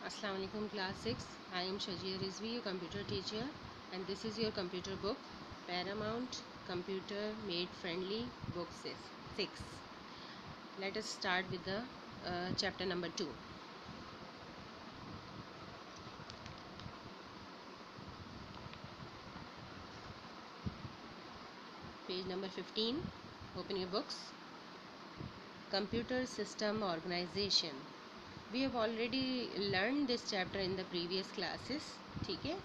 Assalamu alaikum class 6. I am Shajia Rizvi, your computer teacher, and this is your computer book Paramount Computer Made Friendly book 6. Let us start with the chapter number 2. Page number 15. Open your books. Computer System Organization. We have already learned this chapter in the previous classes. ठीक है,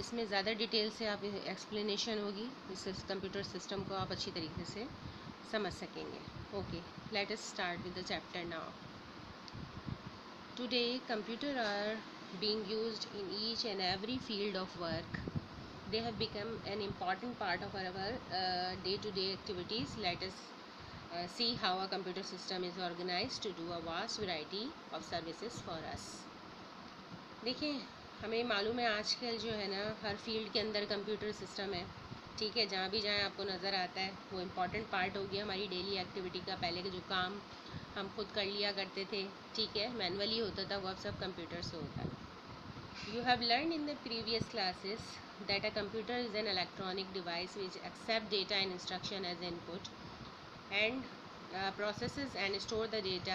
इसमें ज़्यादा detail से आप explanation होगी, इस computer system को आप अच्छी तरीके से समझ सकेंगे. Okay, let us start with the chapter now. Today computer are being used in each and every field of work. They have become an important part of our day-to-day activities. Let us see how a computer system is organized to do a vast variety of services for us. देखिए, हमें मालूम है आजकल जो है ना, हर field के अंदर कंप्यूटर सिस्टम है. ठीक है, जहाँ भी जाएँ आपको नज़र आता है. वो इम्पॉर्टेंट पार्ट हो गया हमारी डेली एक्टिविटी का. पहले के जो काम हम खुद कर लिया करते थे, ठीक है, मैनुअली होता था, वो अब सब कंप्यूटर से होता है. You have learned in the previous classes that a computer is an electronic device which accepts data and instruction as input and processes and store the data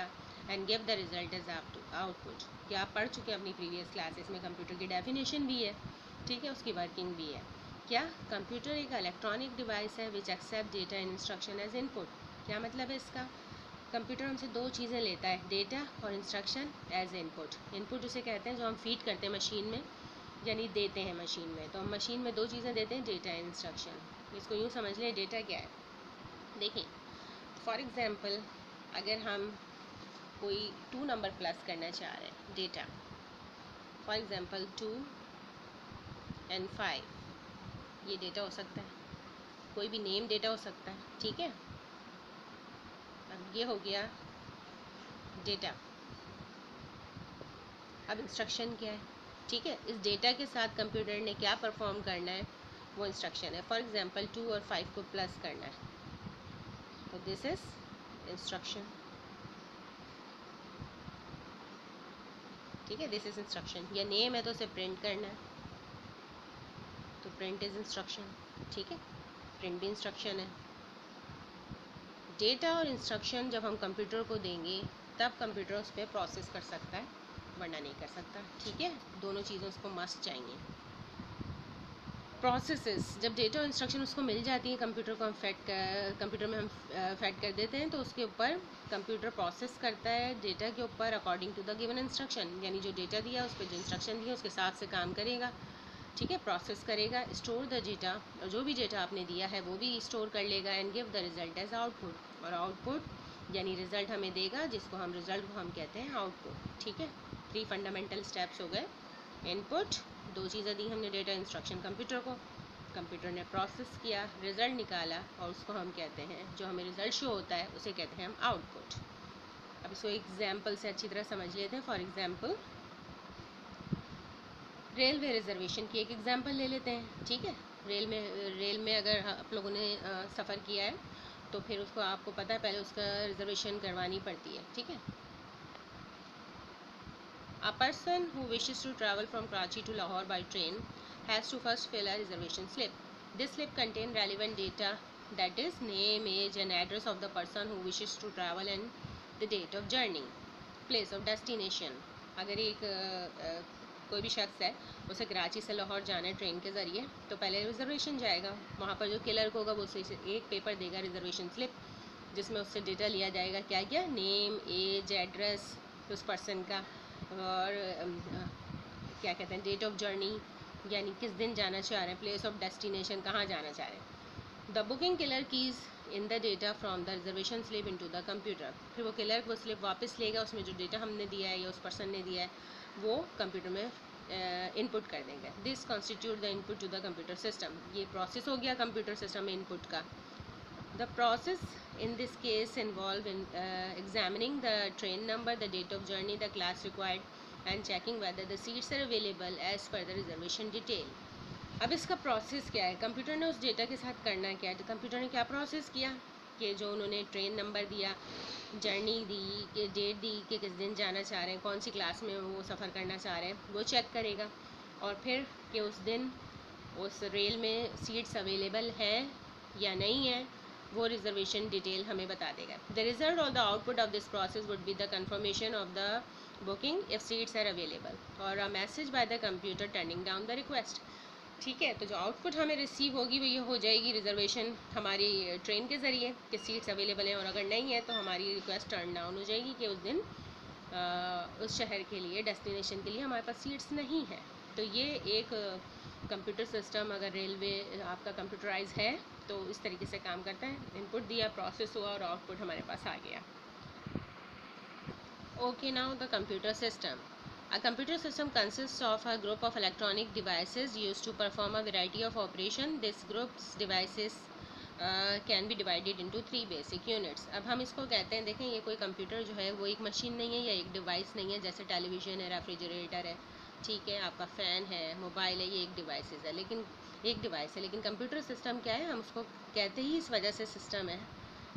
and give the result as output. क्या आप पढ़ चुके हैं अपनी previous classes में. Computer की definition भी है, ठीक है, उसकी वर्किंग भी है. क्या कंप्यूटर एक इलेक्ट्रॉनिक डिवाइस है which accept data and instruction as input. क्या मतलब है इसका? कंप्यूटर हमसे दो चीज़ें लेता है, डेटा और इंस्ट्रक्शन एज इनपुट. इनपुट उसे कहते हैं जो हम फीड करते हैं मशीन में, यानी देते हैं मशीन में. तो हम मशीन में दो चीज़ें देते हैं, डेटा एंड इंस्ट्रक्शन. इसको यूँ समझ लें, डेटा क्या है. देखिए, फॉर एग्ज़ाम्पल अगर हम कोई 2 नंबर प्लस करना चाह रहे हैं, डेटा फॉर एग्ज़ाम्पल 2 and 5, ये डेटा हो सकता है. कोई भी नेम डेटा हो सकता है, ठीक है. अब ये हो गया डेटा. अब इंस्ट्रक्शन क्या है, ठीक है. इस डेटा के साथ कंप्यूटर ने क्या परफॉर्म करना है, वो इंस्ट्रक्शन है. फॉर एग्ज़ाम्पल 2 और 5 को प्लस करना है, तो दिस इज़ इंस्ट्रक्शन, ठीक है. This is instruction. या नेम है तो उसे प्रिंट करना है, तो प्रिंट इज़ इंस्ट्रक्शन, ठीक है. प्रिंट भी इंस्ट्रक्शन है. डेटा और इंस्ट्रक्शन जब हम कंप्यूटर को देंगे तब कंप्यूटर उस पर प्रोसेस कर सकता है, वरना नहीं कर सकता, ठीक है. दोनों चीज़ें उसको मस्ट चाहिए. प्रोसेसेस, जब डेटा और इंस्ट्रक्शन उसको मिल जाती है, कंप्यूटर को हम कंप्यूटर में हम फेड कर देते हैं, तो उसके ऊपर कंप्यूटर प्रोसेस करता है डेटा के ऊपर according to the given instruction. यानी जो डेटा दिया उस पर जो इंस्ट्रक्शन दिया उसके हिसाब से काम करेगा, ठीक है. प्रोसेस करेगा, स्टोर द डेटा, और जो भी डेटा आपने दिया है वो भी स्टोर कर लेगा, and give the result as output. और आउटपुट यानी रिजल्ट हमें देगा, जिसको हम रिजल्ट को हम कहते हैं आउटपुट, ठीक है. 3 फंडामेंटल स्टेप्स हो गए. इनपुट, दो चीज़ें दी हमने, डेटा इंस्ट्रक्शन कंप्यूटर को. कंप्यूटर ने प्रोसेस किया, रिज़ल्ट निकाला, और उसको हम कहते हैं, जो हमें रिज़ल्ट शो होता है उसे कहते हैं हम आउटपुट. अब इसको एग्जाम्पल से अच्छी तरह समझ लेते हैं. फॉर एग्जाम्पल रेलवे रिजर्वेशन की एक एग्जांपल ले लेते हैं, ठीक है. रेल में अगर आप लोगों ने सफ़र किया है तो फिर उसको आपको पता है पहले उसका रिजर्वेशन करवानी पड़ती है, ठीक है. A person who wishes to travel from Karachi to Lahore by train has to first fill a reservation slip. This slip contains relevant data, that is name, age and address of the person who wishes to travel and the date of journey, place of destination. अगर एक कोई भी शख्स है, उसे कराची से लाहौर जाना है ट्रेन के ज़रिए, तो पहले रिजर्वेशन जाएगा. वहाँ पर जो क्लर्क होगा वो उसे एक पेपर देगा, रिजर्वेशन स्लिप, जिसमें उससे डेटा लिया जाएगा. क्या क्या? नेम, एज, एड्रेस उस पर्सन का, और क्या कहते हैं, डेट ऑफ जर्नी, यानी किस दिन जाना चाह रहे हैं, प्लेस ऑफ डेस्टिनेशन, कहाँ जाना चाह रहे हैं. The booking clerk keys in the data from the reservation slip into the computer. फिर वो क्लर्क वो स्लिप वापस लेगा, उसमें जो डेटा हमने दिया है या उस पर्सन ने दिया है वो कंप्यूटर में इनपुट कर देंगे. This constitute the input to the computer system. ये प्रोसेस हो गया कंप्यूटर सिस्टम में इनपुट का. The process in this case involve in examining the train number, the date of journey, the class required and checking whether the seats are available as per the reservation detail. अब इसका process क्या है, computer ने उस data के साथ करना क्या है. तो कंप्यूटर ने क्या प्रोसेस किया कि जो उन्होंने ट्रेन नंबर दिया, जर्नी दी, कि डेट दी कि किस दिन जाना चाह रहे हैं, कौन सी क्लास में वो सफ़र करना चाह रहे हैं, वो चेक करेगा। और फिर कि उस दिन उस रेल में सीट्स अवेलेबल हैं या नहीं है, वो रिजर्वेशन डिटेल हमें बता देगा। द रिजल्ट और the output of this process would be the confirmation of the booking if seats are available और a message by the computer turning down the request. ठीक है, तो जो आउटपुट हमें रिसीव होगी वो ये हो जाएगी रिजर्वेशन हमारी ट्रेन के ज़रिए कि सीट्स अवेलेबल हैं, और अगर नहीं है तो हमारी रिक्वेस्ट टर्न डाउन हो जाएगी कि उस दिन उस शहर के लिए, डेस्टिनेशन के लिए हमारे पास सीट्स नहीं है। तो ये एक कंप्यूटर सिस्टम, अगर रेलवे आपका कंप्यूटराइज है तो इस तरीके से काम करता है। इनपुट दिया, प्रोसेस हुआ और आउटपुट हमारे पास आ गया। Okay, now the computer system. A computer system consists of a group of electronic devices used to perform a variety of operations. This group's devices can be divided into three basic units. अब हम इसको कहते हैं, देखें ये कोई computer जो है वो एक मशीन नहीं है या एक डिवाइस नहीं है, जैसे टेलीविज़न है, रेफ्रिजरेटर है, ठीक है, आपका फ़ैन है, मोबाइल है, ये एक डिवाइसेस है, लेकिन एक डिवाइस है। लेकिन कंप्यूटर सिस्टम क्या है, हम उसको कहते ही इस वजह से सिस्टम है।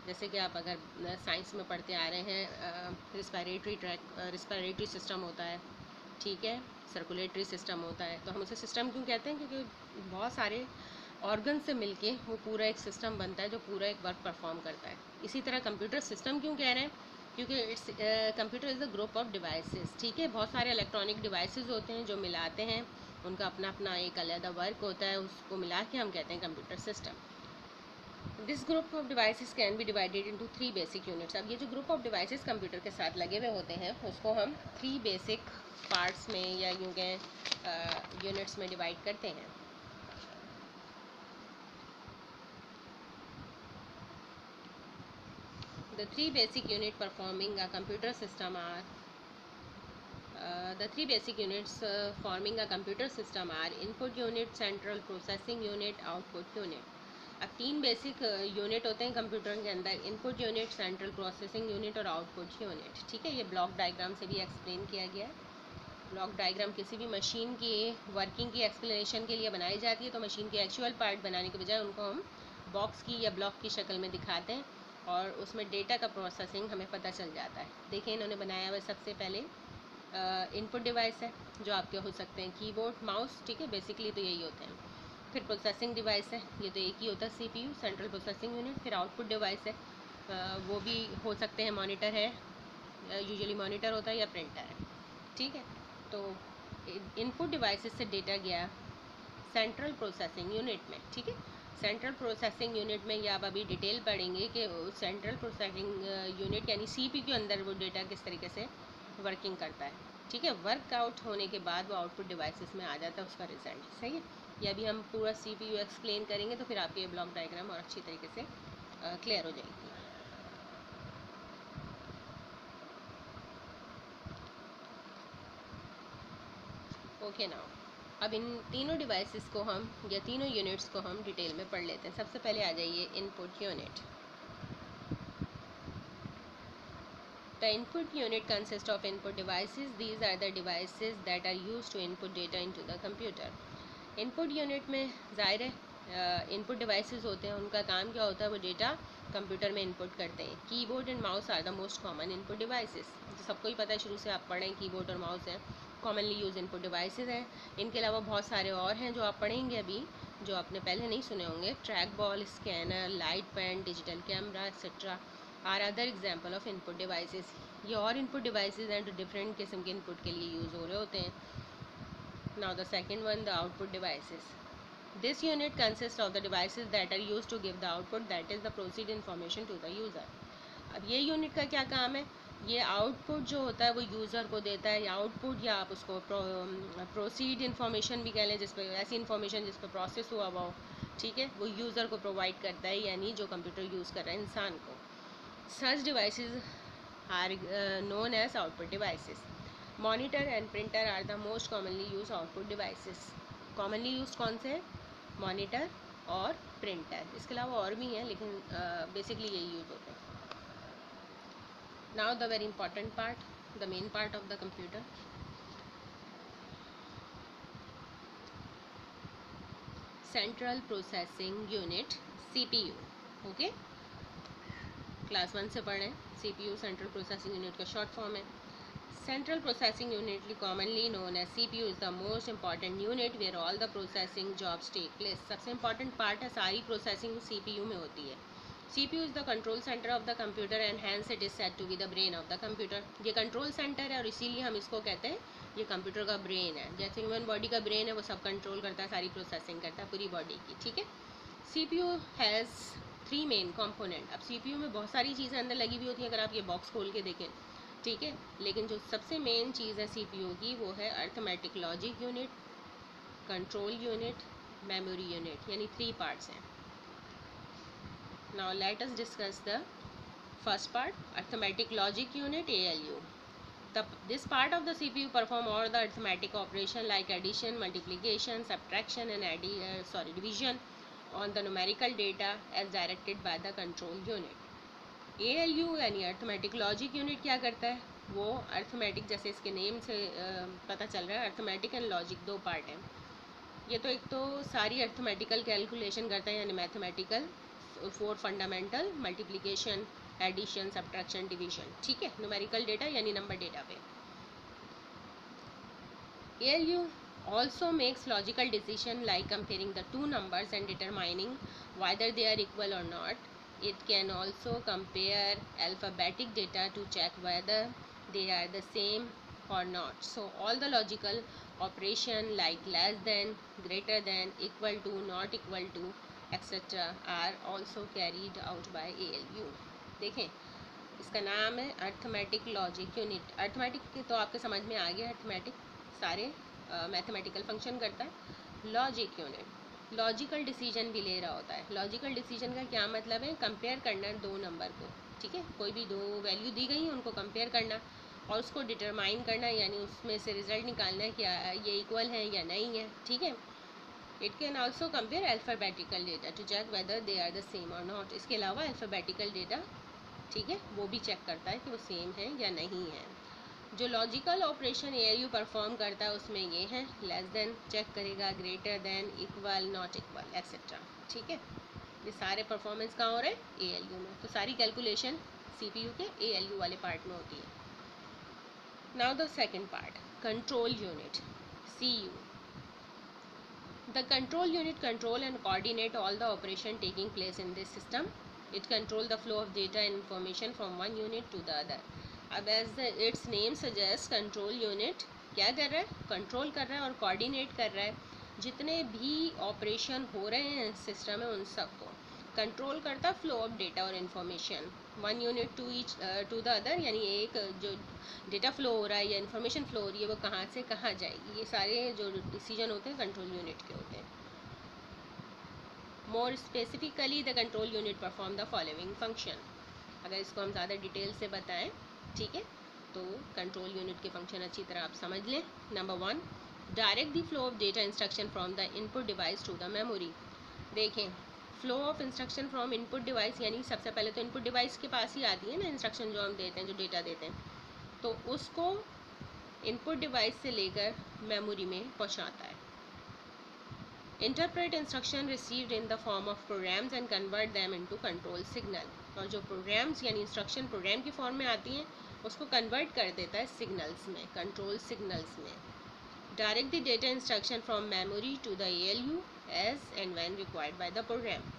जैसे कि आप अगर साइंस में पढ़ते आ रहे हैं, रिस्पायरेटरी सिस्टम होता है, ठीक है, सर्कुलेटरी सिस्टम होता है, तो हम उसे सिस्टम क्यों कहते हैं, क्योंकि बहुत सारे ऑर्गन से मिलके वो पूरा एक सिस्टम बनता है जो पूरा एक वर्क परफॉर्म करता है। इसी तरह कंप्यूटर सिस्टम क्यों कह रहे हैं, क्योंकि it's computer is a group of devices. ठीक है, बहुत सारे इलेक्ट्रॉनिक डिवाइसेस होते हैं जो मिलाते हैं, उनका अपना अपना एक अलग वर्क होता है, उसको मिला के हम कहते हैं computer system. This group of devices can be divided into three basic units. अब ये जो ग्रुप ऑफ डिवाइसेस कंप्यूटर के साथ लगे हुए होते हैं उसको हम थ्री बेसिक पार्ट्स में या यूँ कहें यूनिट्स में डिवाइड करते हैं। The three basic unit performing a computer system are the three basic units forming a computer system are input unit, central processing unit, output unit. अब तीन बेसिक यूनिट होते हैं कंप्यूटर के अंदर, input unit, central processing unit और output unit. ठीक है, ये ब्लॉक डायग्राम से भी एक्सप्लेन किया गया है। ब्लॉक डायग्राम किसी भी मशीन की वर्किंग की एक्सप्लेनेशन के लिए बनाई जाती है, तो मशीन के एक्चुअल पार्ट बनाने के बजाय उनको हम बॉक्स की या ब्लॉक की शक्ल में दिखाते हैं और उसमें डेटा का प्रोसेसिंग हमें पता चल जाता है। देखिए इन्होंने बनाया हुआ सबसे पहले इनपुट डिवाइस है जो आपके हो सकते हैं कीबोर्ड, माउस, ठीक है, बेसिकली तो यही होते हैं। फिर प्रोसेसिंग डिवाइस है, ये तो एक ही होता है CPU, सेंट्रल प्रोसेसिंग यूनिट। फिर आउटपुट डिवाइस है, वो भी हो सकते हैं, मॉनिटर है, यूजुअली मॉनिटर होता है या प्रिंटर है। ठीक है, तो इनपुट डिवाइसेस से डेटा गया सेंट्रल प्रोसेसिंग यूनिट में। ठीक है, सेंट्रल प्रोसेसिंग यूनिट में या आप अभी डिटेल पढ़ेंगे कि सेंट्रल प्रोसेसिंग यूनिट यानी CPU के अंदर वो डेटा किस तरीके से वर्किंग करता है। ठीक है, वर्कआउट होने के बाद वो आउटपुट डिवाइसेस में आ जाता है उसका रिजल्ट। सही है, या अभी हम पूरा CPU एक्सप्लेन करेंगे तो फिर आपके ब्लॉक डायग्राम और अच्छी तरीके से क्लियर हो जाएगी। ओके नाउ, अब इन तीनों डिवाइसेस को हम या तीनों यूनिट्स को हम डिटेल में पढ़ लेते हैं। सबसे पहले आ जाइए input unit. The input unit consists of input devices. These are the devices that are used to input data into the computer. Input unit में ज़ाहिर है इनपुट डिवाइसेस होते हैं, उनका काम क्या होता है, वो डेटा कंप्यूटर में इनपुट करते हैं। Keyboard and mouse are the most common input devices. तो सबको ही पता है, शुरू से आप पढ़ें कीबोर्ड और माउस है कॉमनली यूज इनपुट डिवाइसेस हैं। इनके अलावा बहुत सारे और हैं जो आप पढ़ेंगे अभी, जो आपने पहले नहीं सुने होंगे। Track ball, scanner, light pen, digital camera etcetera are other example of input devices. ये और इनपुट डिवाइसेस हैं जो डिफरेंट किस्म के इनपुट के लिए यूज़ हो रहे होते हैं। Now the second one, the output devices. This unit consist of the devices that are use to give the output that is the proceed information to the user. अब ये यूनिट का क्या काम है, ये आउटपुट जो होता है वो यूज़र को देता है, या आउटपुट या आप उसको प्रोसीड इन्फॉर्मेशन भी कह लें, जिस पर ऐसी इन्फॉर्मेशन जिस पर प्रोसेस हुआ हुआ हो, ठीक है, वो यूज़र को प्रोवाइड करता है, यानी जो कंप्यूटर यूज़ कर रहा है इंसान को। Such devices are known as output devices. Monitor and printer are the most commonly used output devices. Commonly used कौन से हैं, मॉनिटर और प्रिंटर। इसके अलावा और भी हैं लेकिन बेसिकली यही यूज़ होते हैं। Now the very important part, the main part of the computer. Central Processing Unit, CPU. Okay. Class 1 से पढ़ रहे हैं। CPU सेंट्रल प्रोसेसिंग यूनिट का शॉर्ट फॉर्म है। Central processing unit, commonly known as CPU, is the most important unit where all the processing jobs take place. सबसे important part है, सारी processing CPU में होती है। CPU is the control center of the computer and hence it is said to be the brain of the computer. ये control center है और इसीलिए हम इसको कहते हैं ये कंप्यूटर का ब्रेन है। जैसे ह्यूमन बॉडी का ब्रेन है, वो सब कंट्रोल करता है, सारी प्रोसेसिंग करता है पूरी बॉडी की, ठीक है। CPU has 3 main component. अब CPU में बहुत सारी चीज़ें अंदर लगी हुई होती हैं अगर आप ये बॉक्स खोल के देखें, ठीक है, लेकिन जो सबसे मेन चीज़ है CPU की वो है arithmetic logic unit, control unit, memory unit, यानी 3 पार्ट्स हैं। Now let us discuss the first part, arithmetic logic unit, ALU. This part of the CPU perform all the arithmetic operation like addition, multiplication, subtraction and division on the numerical data as directed by the control unit. ALU यानी arithmetic logic unit क्या करता है, वो arithmetic, जैसे इसके name से पता चल रहा है, अर्थमेटिक एंड लॉजिक 2 पार्ट हैं। ये तो एक तो सारी अर्थमेटिकल कैलकुलेशन करता है यानी mathematical, 4 fundamental, multiplication, addition, subtraction, division, ठीक है, न्यूमेरिकल डेटा यानी नंबर डेटा पे। ALU also makes logical decision like comparing the two numbers and determining whether they are equal or not. It can also compare alphabetic data to check whether they are the same or not. So all the logical operation like less than, greater than, equal to, not equal to, etc. are also carried out by ALU. देखें, इसका नाम है arithmetic logic unit. Arithmetic तो आपके समझ में आ गया, arithmetic सारे मैथमेटिकल फंक्शन करता है। लॉजिक यूनिट लॉजिकल डिसीजन भी ले रहा होता है। लॉजिकल डिसीजन का क्या मतलब है, कंपेयर करना दो नंबर को, ठीक है, कोई भी दो वैल्यू दी गई है उनको कंपेयर करना और उसको डिटरमाइन करना, यानी उसमें से रिजल्ट निकालना है क्या ये इक्वल है या नहीं है, ठीक है। It can also compare alphabetical data to check whether they are the same or not. इसके अलावा अल्फ़ाबेटिकल डेटा, ठीक है, वो भी चेक करता है कि वो सेम है या नहीं है। जो लॉजिकल ऑपरेशन ALU परफॉर्म करता है उसमें ये है, लेस देन चेक करेगा, greater than, equal, not equal, etcetera, ठीक है। ये सारे परफॉर्मेंस कहाँ हो रहे हैं, ALU में। तो सारी कैलकुलेशन CPU के ALU वाले पार्ट में होती है। Now the second part, control unit, CU. The control unit control and coordinate all the operation taking place in this system. It control the flow of data and information from one unit to the other. अब as its name suggests, control unit क्या कर रहा है, control कर रहा है और coordinate कर रहा है जितने भी ऑपरेशन हो रहे हैं सिस्टम में उन सबको कंट्रोल करता, फ्लो ऑफ डेटा और information one unit to the other, यानी एक जो डेटा फ्लो हो रहा है या इन्फॉर्मेशन फ्लो हो रही है वो कहाँ से कहाँ जाएगी, ये सारे जो डिसीजन होते हैं कंट्रोल यूनिट के होते हैं। More specifically the control unit perform the following function. अगर इसको हम ज़्यादा डिटेल से बताएं, ठीक है, तो कंट्रोल यूनिट के फंक्शन अच्छी तरह आप समझ लें। Number 1, direct the flow of data instruction from the input device to the memory. देखें, flow of instruction from input device यानी सबसे पहले तो इनपुट डिवाइस के पास ही आती है ना इंस्ट्रक्शन जो हम देते हैं, जो डेटा देते हैं, तो उसको इनपुट डिवाइस से लेकर मेमोरी में पहुंचाता है। Interpret instruction received in the form of programs and convert them into control signal. और जो प्रोग्राम्स यानी इंस्ट्रक्शन प्रोग्राम की फॉर्म में आती हैं उसको कन्वर्ट कर देता है सिग्नल्स में, कंट्रोल सिग्नल्स में। Direct the data instruction from memory to the ALU as and when required by the program.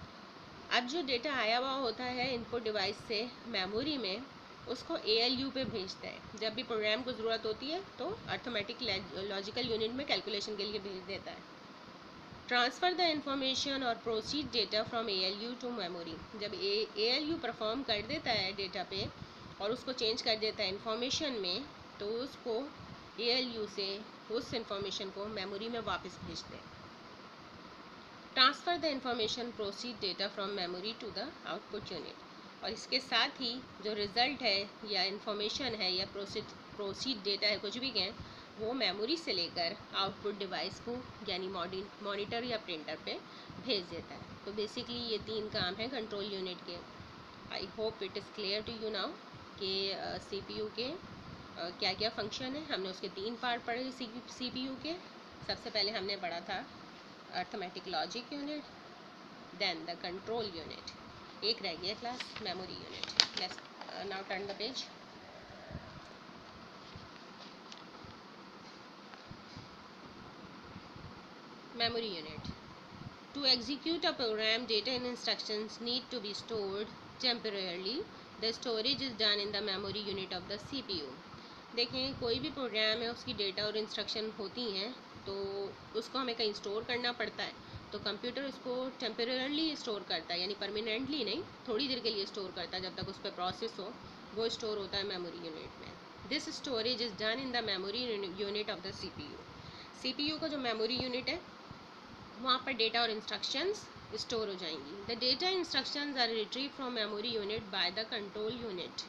अब जो डेटा आया हुआ होता है इनपुट डिवाइस से मेमोरी में, उसको ALU पे भेजता है। जब भी प्रोग्राम को ज़रूरत होती है तो अर्थमेटिक लॉजिकल यूनिट में कैलकुलेशन के लिए भेज देता है। ट्रांसफ़र द इंफॉर्मेशन और proceed data from ALU to memory. जब ALU परफॉर्म कर देता है डेटा पे और उसको चेंज कर देता है इंफॉर्मेशन में, तो उसको ALU से उस इंफॉर्मेशन को मेमोरी में वापस भेजते हैं। Transfer the information proceed data from memory to the output unit. और इसके साथ ही जो रिज़ल्ट है या इंफॉर्मेशन है या प्रोसीड डेटा है, कुछ भी कहें, वो मेमोरी से लेकर आउटपुट डिवाइस को यानी मॉनिटर या प्रिंटर पे भेज देता है। तो बेसिकली ये 3 काम हैं कंट्रोल यूनिट के। I hope it is clear to you now कि CPU के क्या क्या फंक्शन है। हमने उसके 3 पार्ट पढ़े CPU के। सबसे पहले हमने पढ़ा था arithmetic logic unit, then the control unit एक रह गया class, memory unit. Let's now turn the page. Memory unit. To execute a program, data and instructions need to be stored temporarily. The storage is done in the memory unit of the CPU. देखें, कोई भी programme है उसकी data और instruction होती हैं तो उसको हमें कहीं स्टोर करना पड़ता है, तो कंप्यूटर उसको टेम्परेरली स्टोर करता है, यानी परमानेंटली नहीं, थोड़ी देर के लिए स्टोर करता है जब तक उस पर प्रोसेस हो, वो स्टोर होता है मेमोरी यूनिट में। This storage is done in the memory unit of the CPU का जो मेमोरी यूनिट है वहाँ पर डेटा और इंस्ट्रक्शंस स्टोर हो जाएंगी। The data instructions are retrieve from memory unit by the control unit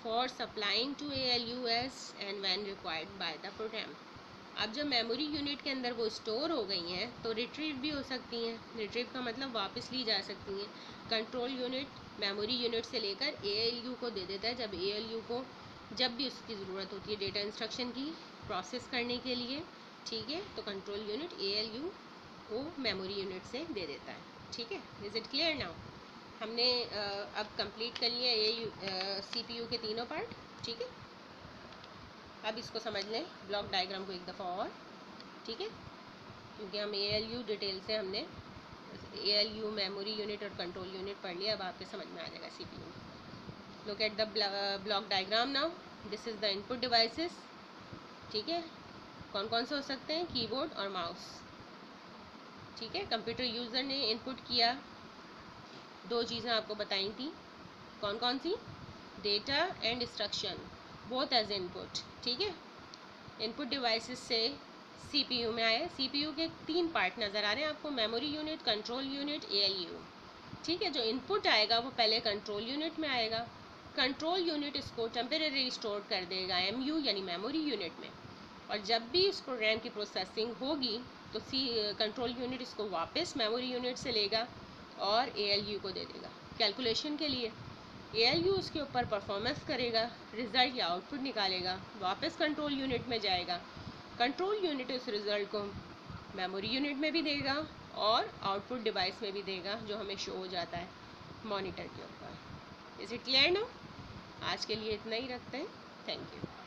for supplying to ALUs and when required by the program. अब जब मेमोरी यूनिट के अंदर वो स्टोर हो गई हैं तो रिट्रीव भी हो सकती हैं। रिट्रीव का मतलब वापस ली जा सकती हैं। कंट्रोल यूनिट मेमोरी यूनिट से लेकर ALU को दे देता है जब ALU को जब भी उसकी ज़रूरत होती है डेटा इंस्ट्रक्शन की प्रोसेस करने के लिए, ठीक है, तो कंट्रोल यूनिट ALU वो मेमोरी यूनिट से दे देता है। ठीक है, इज़ इट क्लियर नाउ? हमने अब कंप्लीट कर लिया ये CPU के तीनों पार्ट। ठीक है, अब इसको समझ लें ब्लॉक डायग्राम को एक दफ़ा और, ठीक है, क्योंकि हम ALU डिटेल से हमने ALU मेमोरी यूनिट और कंट्रोल यूनिट पढ़ लिया। अब आपके समझ में आ जाएगा CPU। Look at the block diagram now. This is the input devices. ठीक है, कौन कौन से हो सकते हैं? कीबोर्ड और माउस। ठीक है, कंप्यूटर यूज़र ने इनपुट किया, दो चीज़ें आपको बताई थी, कौन कौन सी? Data and instruction both as input. ठीक है, इनपुट डिवाइसेस से CPU में आए। CPU के तीन पार्ट नज़र आ रहे हैं आपको, memory unit, control unit, ALU। ठीक है, जो इनपुट आएगा वो पहले कंट्रोल यूनिट में आएगा। कंट्रोल यूनिट इसको टेम्परेरी स्टोर कर देगा MU यानी मेमोरी यूनिट में, और जब भी उस प्रोग्राम की प्रोसेसिंग होगी तो कंट्रोल यूनिट इसको वापस मेमोरी यूनिट से लेगा और ALU को दे देगा कैलकुलेशन के लिए। ALU उसके ऊपर परफॉर्मेंस करेगा, रिज़ल्ट या आउटपुट निकालेगा, वापस कंट्रोल यूनिट में जाएगा। कंट्रोल यूनिट उस रिज़ल्ट को मेमोरी यूनिट में भी देगा और आउटपुट डिवाइस में भी देगा जो हमें शो हो जाता है मॉनिटर के ऊपर। Is it clear now? आज के लिए इतना ही रखते हैं। Thank you.